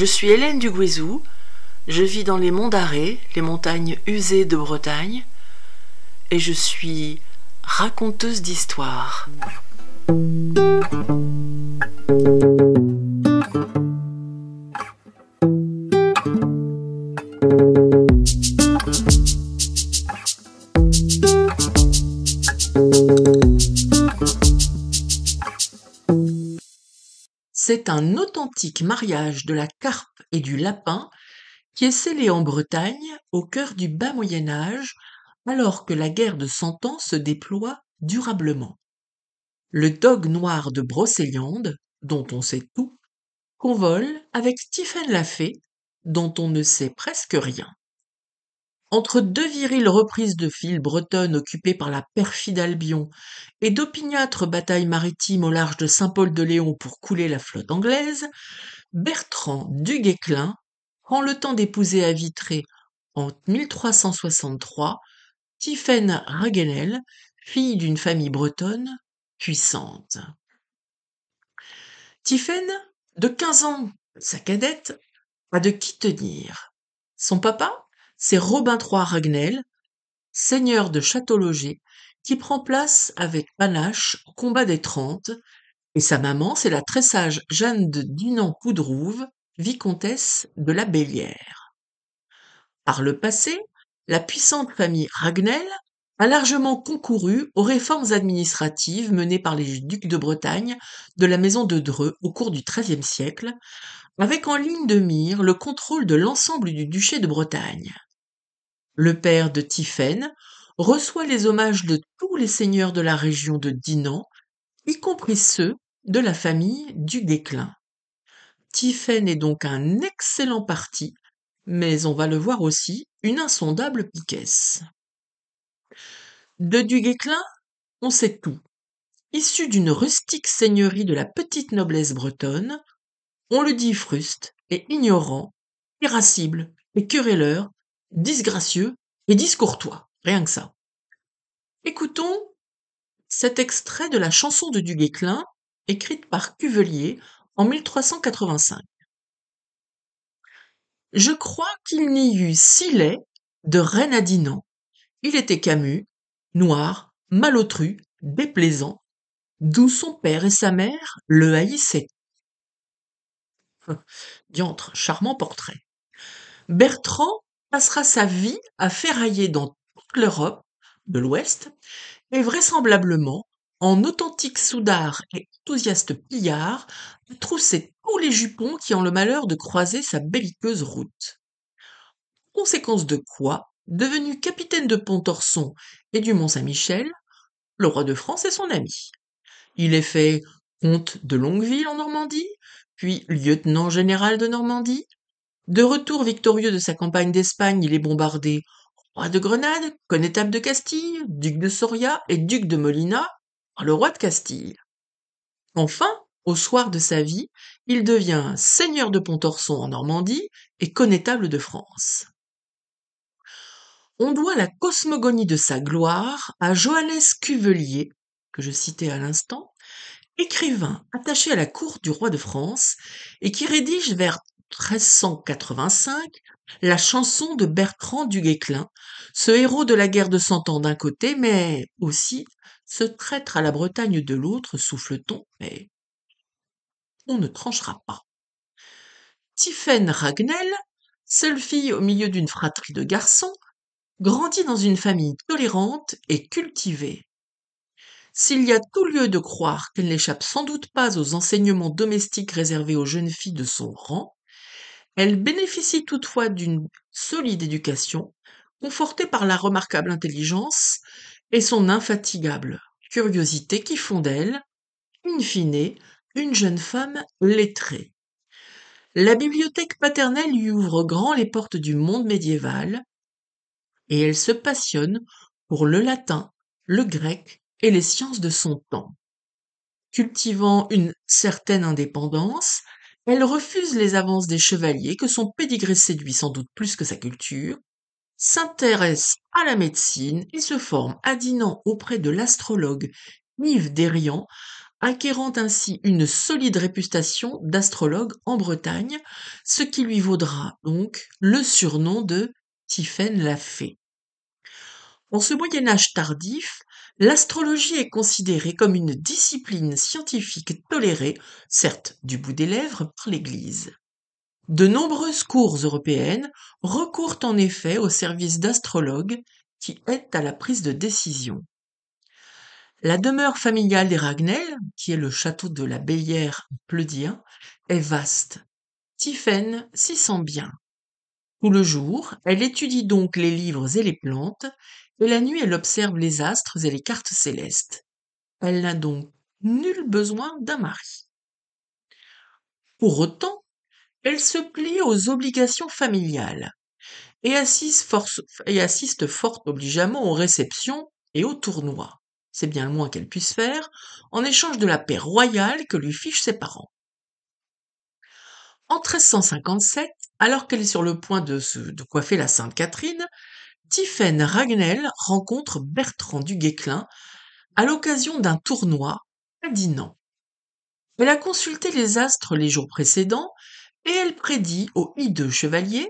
Je suis Hélène Duguézou, je vis dans les monts d'Arrée, les montagnes usées de Bretagne, et je suis raconteuse d'histoires. C'est un authentique mariage de la carpe et du lapin qui est scellé en Bretagne au cœur du bas Moyen-Âge, alors que la guerre de Cent Ans se déploie durablement. Le dogue noir de Brocéliande, dont on sait tout, convole avec Tiphaine la Fée, dont on ne sait presque rien. Entre deux viriles reprises de file bretonnes occupées par la perfide Albion et d'opiniâtres batailles maritimes au large de Saint-Paul-de-Léon pour couler la flotte anglaise, Bertrand du Guesclin prend le temps d'épouser à Vitré en 1363 Tiphaine Raguenel, fille d'une famille bretonne puissante. Tiphaine, de 15 ans, sa cadette, a de qui tenir. Son papa, c'est Robin III Raguenel, seigneur de Château-Laugé, qui prend place avec panache au combat des 30, et sa maman, c'est la très sage Jeanne de Dinan-Poudrouve, vicomtesse de la Bélière. Par le passé, la puissante famille Raguenel a largement concouru aux réformes administratives menées par les ducs de Bretagne de la maison de Dreux au cours du XIIIe siècle, avec en ligne de mire le contrôle de l'ensemble du duché de Bretagne. Le père de Tiphaine reçoit les hommages de tous les seigneurs de la région de Dinan, y compris ceux de la famille du Guesclin. Tiphaine est donc un excellent parti, mais on va le voir aussi, une insondable piquesse. De du Guesclin, on sait tout. Issu d'une rustique seigneurie de la petite noblesse bretonne, on le dit fruste et ignorant, irascible et querelleur, disgracieux et discourtois, rien que ça. Écoutons cet extrait de la chanson de du Guesclin, écrite par Cuvelier en 1385. Je crois qu'il n'y eut si laid de reine à Dinan. Il était Camus, noir, malotru, déplaisant, d'où son père et sa mère le haïssaient. Diantre, charmant portrait. Bertrand passera sa vie à ferrailler dans toute l'Europe de l'Ouest et vraisemblablement, en authentique soudard et enthousiaste pillard, à trousser tous les jupons qui ont le malheur de croiser sa belliqueuse route. Conséquence de quoi, devenu capitaine de Pontorson et du Mont-Saint-Michel, le roi de France est son ami. Il est fait comte de Longueville en Normandie, puis lieutenant général de Normandie. De retour victorieux de sa campagne d'Espagne, il est bombardé roi de Grenade, connétable de Castille, duc de Soria et duc de Molina par le roi de Castille. Enfin, au soir de sa vie, il devient seigneur de Pontorson en Normandie et connétable de France. On doit la cosmogonie de sa gloire à Johannes Cuvelier, que je citais à l'instant, écrivain attaché à la cour du roi de France et qui rédige vers 1385 la chanson de Bertrand du Guesclin, ce héros de la guerre de Cent Ans d'un côté, mais aussi ce traître à la Bretagne de l'autre, souffle-t-on, mais on ne tranchera pas. Tiphaine Raguenel, seule fille au milieu d'une fratrie de garçons, grandit dans une famille tolérante et cultivée. S'il y a tout lieu de croire qu'elle n'échappe sans doute pas aux enseignements domestiques réservés aux jeunes filles de son rang, elle bénéficie toutefois d'une solide éducation, confortée par la remarquable intelligence et son infatigable curiosité qui font d'elle, in fine, une jeune femme lettrée. La bibliothèque paternelle lui ouvre grand les portes du monde médiéval, et elle se passionne pour le latin, le grec et les sciences de son temps. Cultivant une certaine indépendance, elle refuse les avances des chevaliers que son pédigré séduit sans doute plus que sa culture, s'intéresse à la médecine et se forme à Dinan auprès de l'astrologue Yves Dérian, acquérant ainsi une solide réputation d'astrologue en Bretagne, ce qui lui vaudra donc le surnom de Tiphaine la Fée. En ce Moyen Âge tardif, l'astrologie est considérée comme une discipline scientifique tolérée, certes du bout des lèvres, par l'Église. De nombreuses cours européennes recourent en effet au service d'astrologues qui aident à la prise de décision. La demeure familiale des Ragnel, qui est le château de la Bellière Pleudien, est vaste. Tiphaine s'y sent bien. Tout le jour, elle étudie donc les livres et les plantes, et la nuit elle observe les astres et les cartes célestes. Elle n'a donc nul besoin d'un mari. Pour autant, elle se plie aux obligations familiales et assiste fort obligeamment aux réceptions et aux tournois. C'est bien le moins qu'elle puisse faire, en échange de la paix royale que lui fichent ses parents. En 1357, alors qu'elle est sur le point de coiffer la Sainte Catherine, Tiphaine Ragnel rencontre Bertrand du Guesclin à l'occasion d'un tournoi à Dinan. Elle a consulté les astres les jours précédents et elle prédit au hideux chevalier,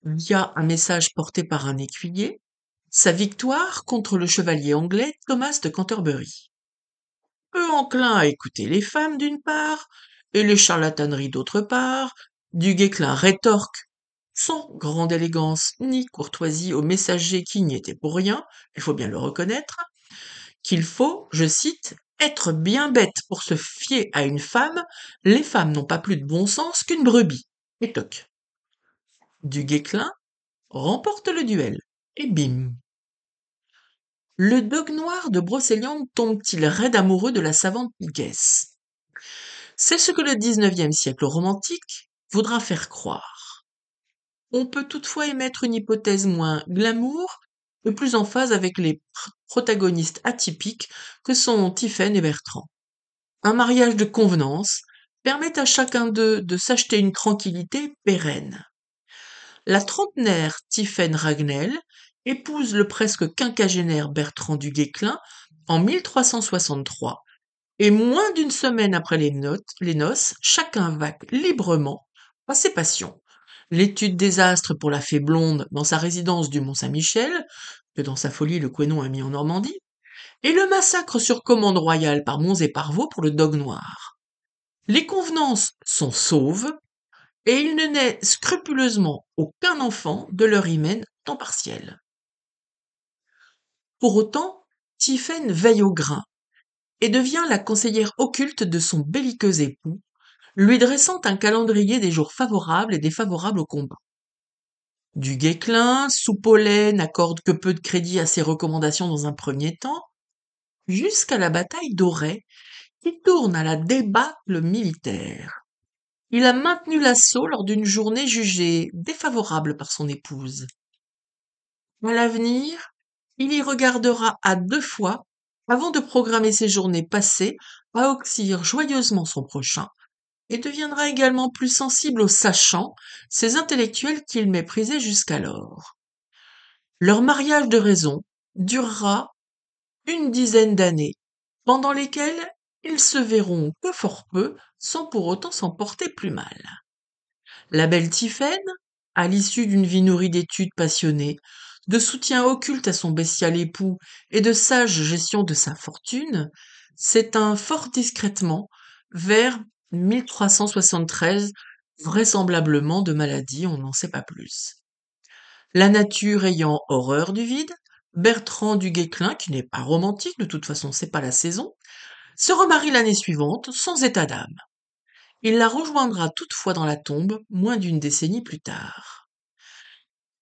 via un message porté par un écuyer, sa victoire contre le chevalier anglais Thomas de Canterbury. Peu enclin à écouter les femmes d'une part, et les charlataneries d'autre part, du Guesclin rétorque, sans grande élégance ni courtoisie au messager qui n'y était pour rien, il faut bien le reconnaître, qu'il faut, je cite, être bien bête pour se fier à une femme, les femmes n'ont pas plus de bon sens qu'une brebis. Et toc. Du Guesclin remporte le duel. Et bim. Le dogue noir de Brocéliande tombe-t-il raide amoureux de la savante Pigès? C'est ce que le XIXe siècle romantique voudra faire croire. On peut toutefois émettre une hypothèse moins glamour et plus en phase avec les protagonistes atypiques que sont Tiphaine et Bertrand. Un mariage de convenance permet à chacun d'eux de s'acheter une tranquillité pérenne. La trentenaire Tiphaine Ragnel épouse le presque quinquagénaire Bertrand du Guesclin en 1363, et moins d'une semaine après les noces, chacun vaque librement à ses passions. L'étude des astres pour la fée blonde dans sa résidence du Mont-Saint-Michel, que dans sa folie le Quénon a mis en Normandie, et le massacre sur commande royale par Mons et Parvaux pour le dogue noir. Les convenances sont sauves, et il ne naît scrupuleusement aucun enfant de leur hymen temps partiel. Pour autant, Tiphaine veille au grain, et devient la conseillère occulte de son belliqueux époux, lui dressant un calendrier des jours favorables et défavorables au combat. Du Guesclin, sous Pollet, n'accorde que peu de crédit à ses recommandations dans un premier temps, jusqu'à la bataille d'Auray, qui tourne à la débâcle militaire. Il a maintenu l'assaut lors d'une journée jugée défavorable par son épouse. À l'avenir, il y regardera à 2 fois avant de programmer ses journées passées à auxire joyeusement son prochain, et deviendra également plus sensible aux sachants, ces intellectuels qu'il méprisait jusqu'alors. Leur mariage de raison durera une dizaine d'années, pendant lesquelles ils se verront que fort peu, sans pour autant s'en porter plus mal. La belle Tiphaine, à l'issue d'une vie nourrie d'études passionnées, de soutien occulte à son bestial époux et de sage gestion de sa fortune, s'éteint fort discrètement vers 1373, vraisemblablement de maladie, on n'en sait pas plus. La nature ayant horreur du vide, Bertrand du Guesclin, qui n'est pas romantique, de toute façon c'est pas la saison, se remarie l'année suivante sans état d'âme. Il la rejoindra toutefois dans la tombe moins d'une décennie plus tard.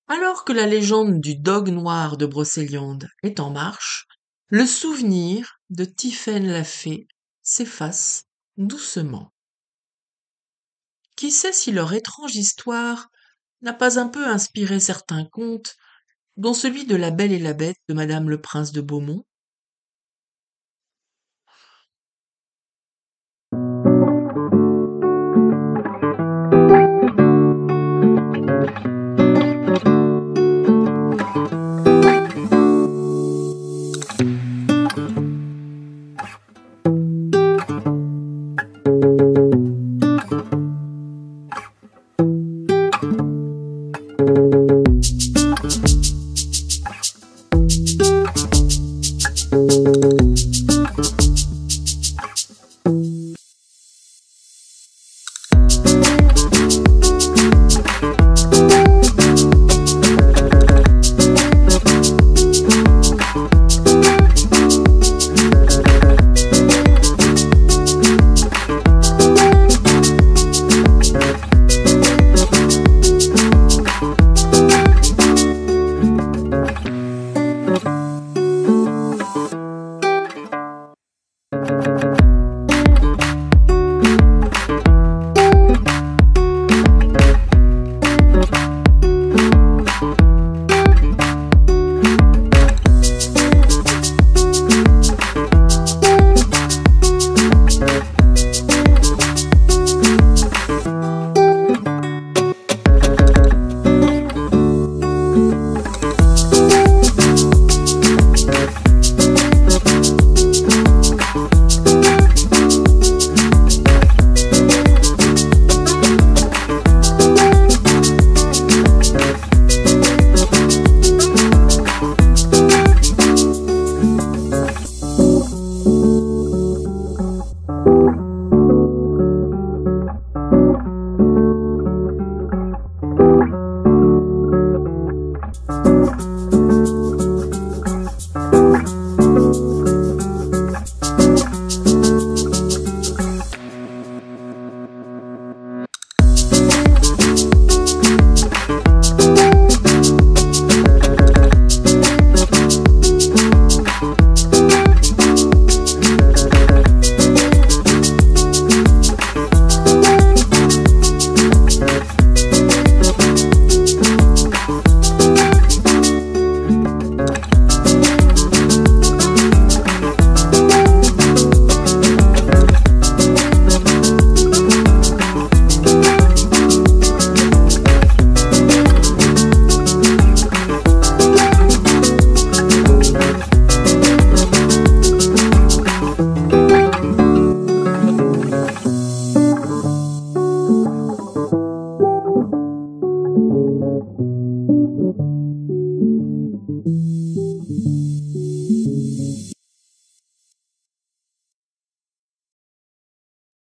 Alors que la légende du dogue noir de Brocéliande est en marche, le souvenir de Tiphaine la Fée s'efface doucement. Qui sait si leur étrange histoire n'a pas un peu inspiré certains contes, dont celui de La Belle et la Bête de Madame le Prince de Beaumont?